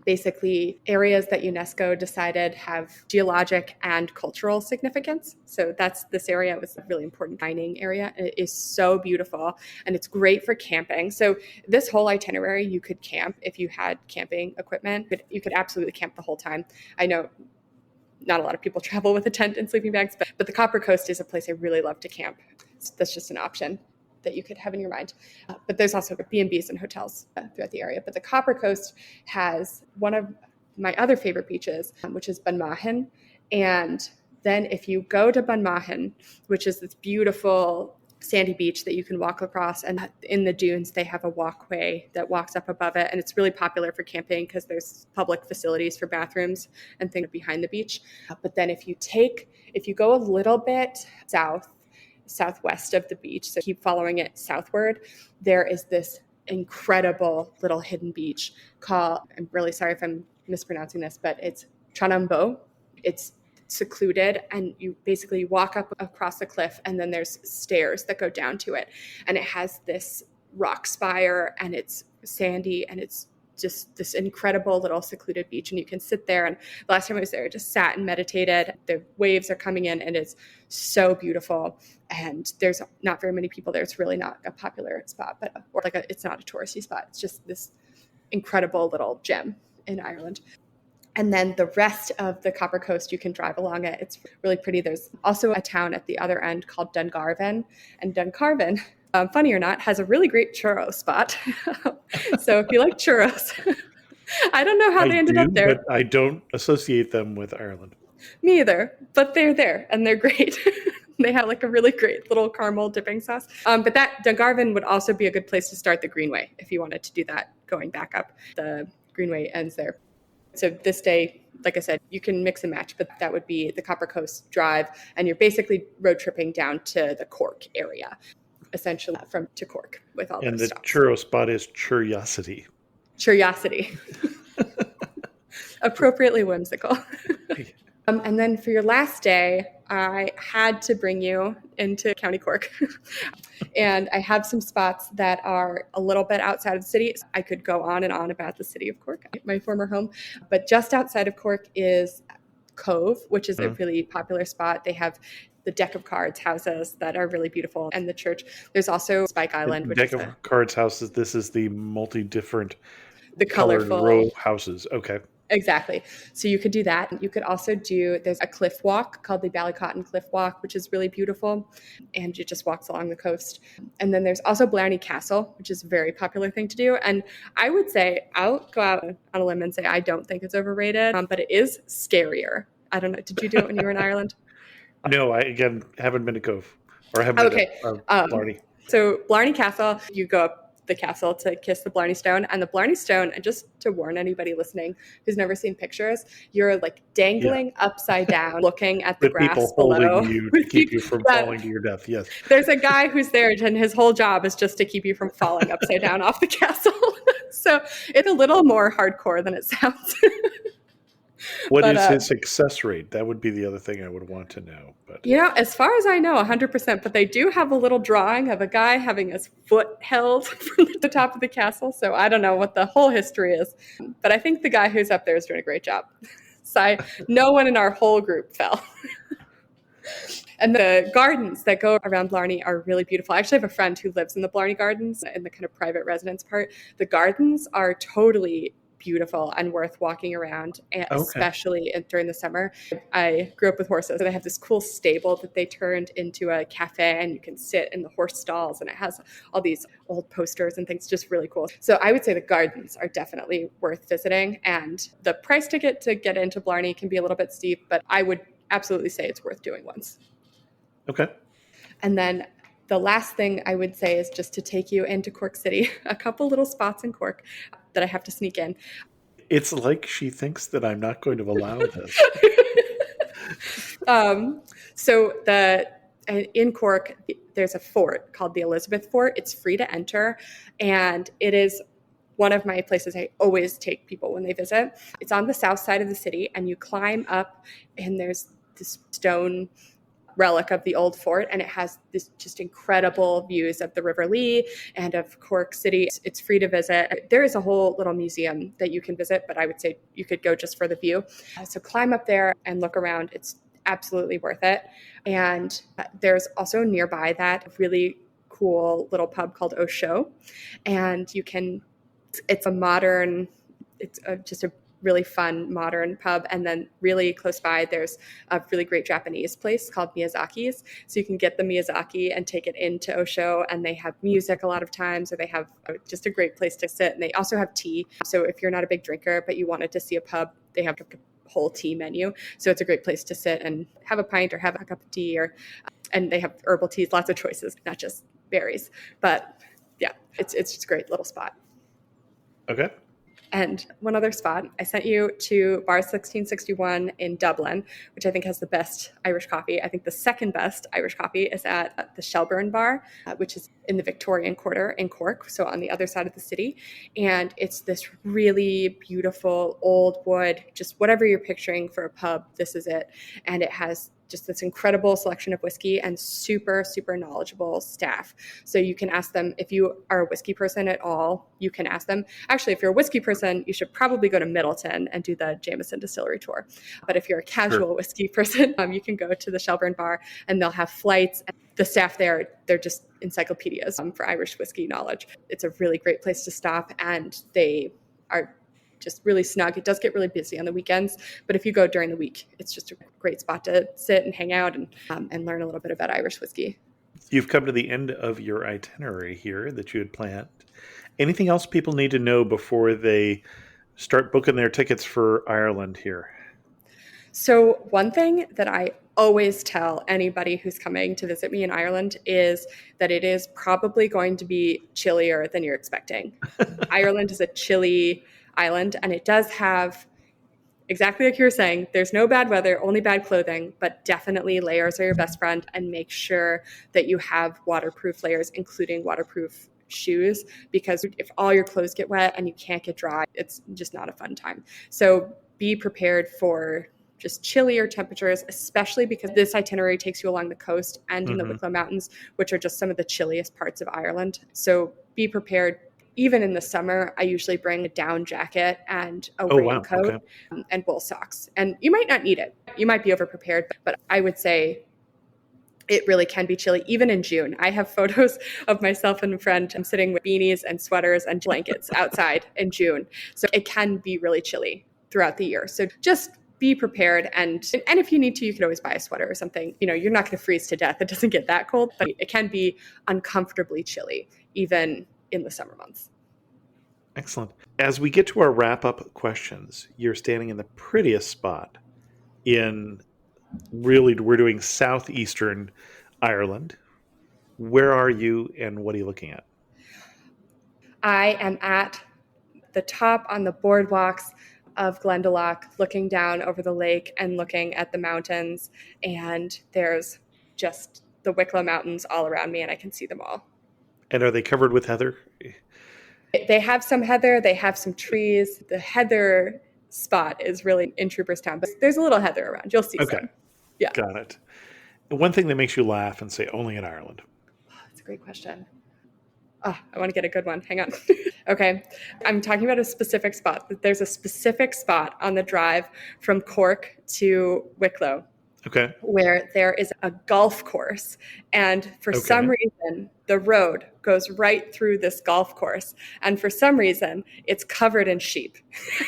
basically areas that UNESCO decided have geologic and cultural significance. So this area was a really important mining area. And it is so beautiful and it's great for camping. So this whole itinerary, you could camp if you had camping equipment, but you could absolutely camp the whole time. I know not a lot of people travel with a tent and sleeping bags, but the Copper Coast is a place I really love to camp. So that's just an option that you could have in your mind. But there's also B&Bs and hotels throughout the area. But the Copper Coast has one of my other favorite beaches, which is Bunmahan. And then if you go to Bunmahan, which is this beautiful sandy beach that you can walk across, and in the dunes they have a walkway that walks up above it, and it's really popular for camping because there's public facilities for bathrooms and things behind the beach. But then if you go a little bit southwest of the beach, so keep following it southward, there is this incredible little hidden beach called, I'm really sorry if I'm mispronouncing this, but it's Tranambo. It's secluded, and you basically walk up across the cliff, and then there's stairs that go down to it, and it has this rock spire, and it's sandy, and it's just this incredible little secluded beach, and you can sit there. And the last time I was there, I just sat and meditated. The waves are coming in, and it's so beautiful, and there's not very many people there. It's really not a popular spot, it's not a touristy spot. It's just this incredible little gem in Ireland. And then the rest of the Copper Coast, you can drive along it. It's really pretty. There's also a town at the other end called Dungarvan. And Dungarvan, funny or not, has a really great churro spot. So if you like churros, I don't know how they ended up there. But I don't associate them with Ireland. Me either, but they're there and they're great. They have like a really great little caramel dipping sauce. But that Dungarvan would also be a good place to start the Greenway if you wanted to do that going back up. The Greenway ends there. So this day, like I said, you can mix and match, but that would be the Copper Coast Drive, and you're basically road tripping down to the Cork area, essentially to Cork with all those stops. And the churro spot is Curiosity. Curiosity. Appropriately whimsical. And then for your last day, I had to bring you into County Cork. And I have some spots that are a little bit outside of the city. I could go on and on about the city of Cork, my former home. But just outside of Cork is Cove, which is a really popular spot. They have the deck of cards houses that are really beautiful, and the church. There's also Spike Island. The deck of cards houses, this is the multi-different the colorful row houses. Okay. Exactly. So you could do that. You could also there's a cliff walk called the Ballycotton Cliff Walk, which is really beautiful. And it just walks along the coast. And then there's also Blarney Castle, which is a very popular thing to do. And I would say, I'll go out on a limb and say, I don't think it's overrated, but it is scarier. I don't know. Did you do it when you were in Ireland? No, I, again, haven't been to Cove or haven't been to Blarney. So Blarney Castle, you go up the castle to kiss the Blarney Stone, and the Blarney Stone, and just to warn anybody listening who's never seen pictures, you're like dangling upside down looking at the grass people below. Holding you to keep you from falling to your death. Yes. There's a guy who's there and his whole job is just to keep you from falling upside down off the castle. So it's a little more hardcore than it sounds. What is his success rate? That would be the other thing I would want to know. But as far as I know, 100%. But they do have a little drawing of a guy having his foot held from the top of the castle. So I don't know what the whole history is. But I think the guy who's up there is doing a great job. So no one in our whole group fell. And the gardens that go around Blarney are really beautiful. I actually have a friend who lives in the Blarney Gardens in the kind of private residence part. The gardens are totally beautiful and worth walking around, especially during the summer. I grew up with horses, and they have this cool stable that they turned into a cafe, and you can sit in the horse stalls, and it has all these old posters and things, just really cool. So I would say the gardens are definitely worth visiting, and the price ticket to get into Blarney can be a little bit steep, but I would absolutely say it's worth doing once. Okay. And then the last thing I would say is just to take you into Cork City, a couple little spots in Cork that I have to sneak in. It's like she thinks that I'm not going to allow this. In Cork, there's a fort called the Elizabeth Fort. It's free to enter, and it is one of my places I always take people when they visit. It's on the south side of the city, and you climb up, and there's this stone relic of the old fort, and it has this just incredible views of the River Lee and of Cork City. It's free to visit. There is a whole little museum that you can visit, but I would say you could go just for the view. So climb up there and look around. It's absolutely worth it. And there's also nearby that a really cool little pub called O'Show, and it's just a really fun modern pub. And then really close by, there's a really great Japanese place called Miyazaki's. So you can get the Miyazaki and take it into Osho, and they have music a lot of times, or they have just a great place to sit. And they also have tea. So if you're not a big drinker, but you wanted to see a pub, they have a whole tea menu. So it's a great place to sit and have a pint or have a cup of tea, and they have herbal teas, lots of choices, not just berries. But yeah, it's just a great little spot. Okay. And one other spot, I sent you to Bar 1661 in Dublin, which I think has the best Irish coffee. I think the second best Irish coffee is at the Shelburne Bar, which is in the Victorian Quarter in Cork, so on the other side of the city. And it's this really beautiful old wood, just whatever you're picturing for a pub, this is it. And it has just this incredible selection of whiskey and super, super knowledgeable staff. So you can ask them, if you are a whiskey person at all, you can ask them. Actually, if you're a whiskey person, you should probably go to Middleton and do the Jameson Distillery tour. But if you're a casual whiskey person, you can go to the Shelburne Bar and they'll have flights. The staff there, they're just encyclopedias for Irish whiskey knowledge. It's a really great place to stop, and they are just really snug. It does get really busy on the weekends, but if you go during the week, it's just a great spot to sit and hang out and learn a little bit about Irish whiskey. You've come to the end of your itinerary here that you had planned. Anything else people need to know before they start booking their tickets for Ireland here? So one thing that I always tell anybody who's coming to visit me in Ireland is that it is probably going to be chillier than you're expecting. Ireland is a chilly island, and it does have, exactly like you were saying, there's no bad weather, only bad clothing, but definitely layers are your best friend, and make sure that you have waterproof layers, including waterproof shoes, because if all your clothes get wet and you can't get dry, it's just not a fun time. So be prepared for just chillier temperatures, especially because this itinerary takes you along the coast and in the Wicklow Mountains, which are just some of the chilliest parts of Ireland. So be prepared. Even in the summer, I usually bring a down jacket and a raincoat and wool socks. And you might not need it. You might be overprepared, but I would say it really can be chilly, even in June. I have photos of myself and a friend sitting with beanies and sweaters and blankets outside in June. So it can be really chilly throughout the year. So just be prepared. And if you need to, you can always buy a sweater or something. You know, you're not going to freeze to death. It doesn't get that cold, but it can be uncomfortably chilly, even in the summer months. Excellent. As we get to our wrap-up questions, you're standing in the prettiest spot in, really, we're doing Southeastern Ireland. Where are you and what are you looking at? I am at the top on the boardwalks of Glendalough, looking down over the lake and looking at the mountains. And there's just the Wicklow Mountains all around me, and I can see them all. And are they covered with heather? They have some heather. They have some trees. The heather spot is really in Trooperstown, but there's a little heather around. You'll see some. Yeah. Got it. One thing that makes you laugh and say, only in Ireland. Oh, that's a great question. Oh, I want to get a good one. Hang on. Okay. I'm talking about a specific spot. There's a specific spot on the drive from Cork to Wicklow. Okay. Where there is a golf course. And for some reason, the road goes right through this golf course. And for some reason, it's covered in sheep.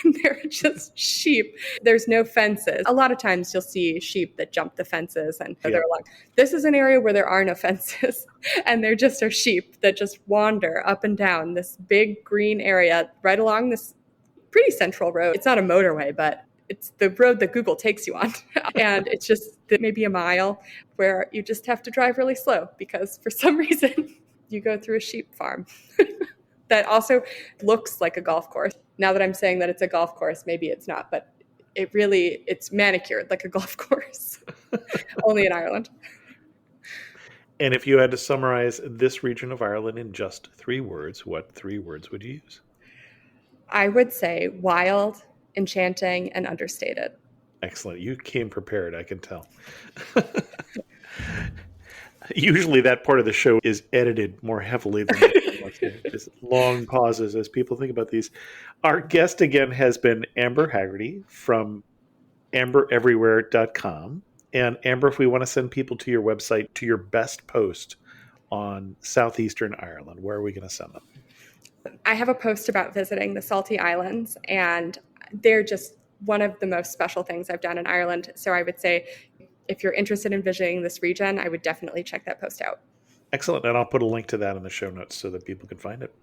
And they're just sheep. There's no fences. A lot of times you'll see sheep that jump the fences and they're along. This is an area where there are no fences. And there just are sheep that just wander up and down this big green area right along this pretty central road. It's not a motorway, but it's the road that Google takes you on. And it's just maybe a mile where you just have to drive really slow because for some reason you go through a sheep farm that also looks like a golf course. Now that I'm saying that it's a golf course, maybe it's not, but it's manicured like a golf course, only in Ireland. And if you had to summarize this region of Ireland in just 3 words, what 3 words would you use? I would say wild, enchanting, and understated. Excellent. You came prepared, I can tell. Usually that part of the show is edited more heavily than just long pauses as people think about these. Our guest again has been Amber Hagerty from ambereverywhere.com. And Amber, if we want to send people to your website, to your best post on Southeastern Ireland, where are we going to send them? I have a post about visiting the Salty Islands, and they're just one of the most special things I've done in Ireland. So I would say if you're interested in visiting this region, I would definitely check that post out. Excellent. And I'll put a link to that in the show notes so that people can find it.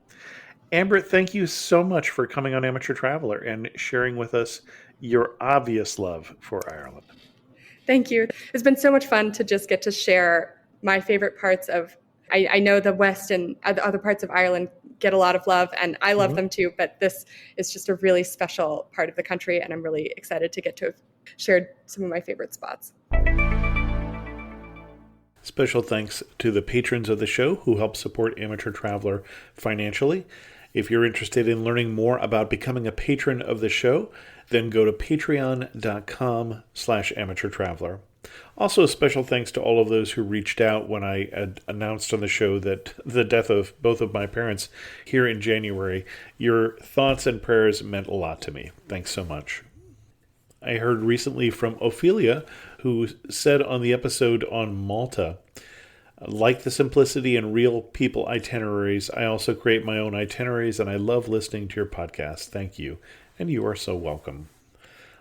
Amber, thank you so much for coming on Amateur Traveler and sharing with us your obvious love for Ireland. Thank you. It's been so much fun to just get to share my favorite parts of, I know the West and other parts of Ireland get a lot of love, and I love them too, but this is just a really special part of the country, and I'm really excited to get to have shared some of my favorite spots. Special thanks to the patrons of the show who help support Amateur Traveler financially. If you're interested in learning more about becoming a patron of the show, then go to patreon.com/amateurtraveler. Also, a special thanks to all of those who reached out when I had announced on the show that the death of both of my parents here in January. Your thoughts and prayers meant a lot to me. Thanks so much. I heard recently from Ophelia, who said on the episode on Malta, like the simplicity and real people itineraries, I also create my own itineraries, and I love listening to your podcast. Thank you. And you are so welcome.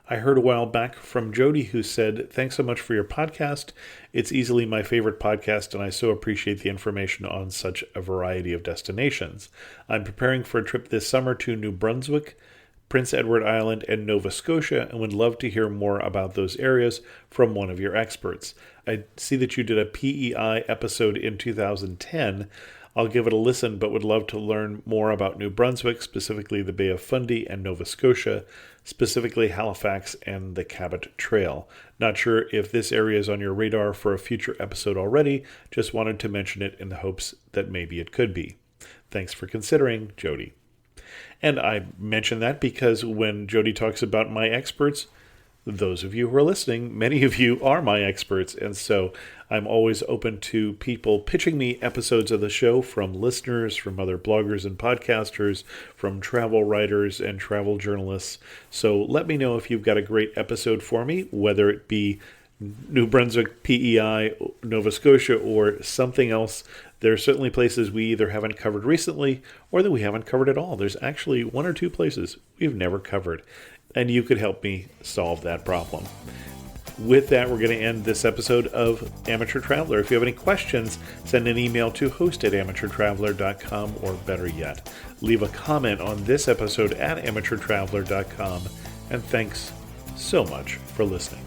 I heard a while back from Jody, who said, thanks so much for your podcast. It's easily my favorite podcast, and I so appreciate the information on such a variety of destinations. I'm preparing for a trip this summer to New Brunswick, Prince Edward Island, and Nova Scotia, and would love to hear more about those areas from one of your experts. I see that you did a PEI episode in 2010. I'll give it a listen, but would love to learn more about New Brunswick, specifically the Bay of Fundy, and Nova Scotia, specifically Halifax and the Cabot Trail. Not sure if this area is on your radar for a future episode already, just wanted to mention it in the hopes that maybe it could be. Thanks for considering, Jody. And I mention that because when Jody talks about my experts, those of you who are listening, many of you are my experts, and so I'm always open to people pitching me episodes of the show from listeners, from other bloggers and podcasters, from travel writers and travel journalists. So let me know if you've got a great episode for me, whether it be New Brunswick, PEI, Nova Scotia, or something else. There are certainly places we either haven't covered recently or that we haven't covered at all. There's actually one or two places we've never covered, and you could help me solve that problem. With that, we're going to end this episode of Amateur Traveler. If you have any questions, send an email to host@amateurtraveler.com, or better yet, leave a comment on this episode at amateurtraveler.com. And thanks so much for listening.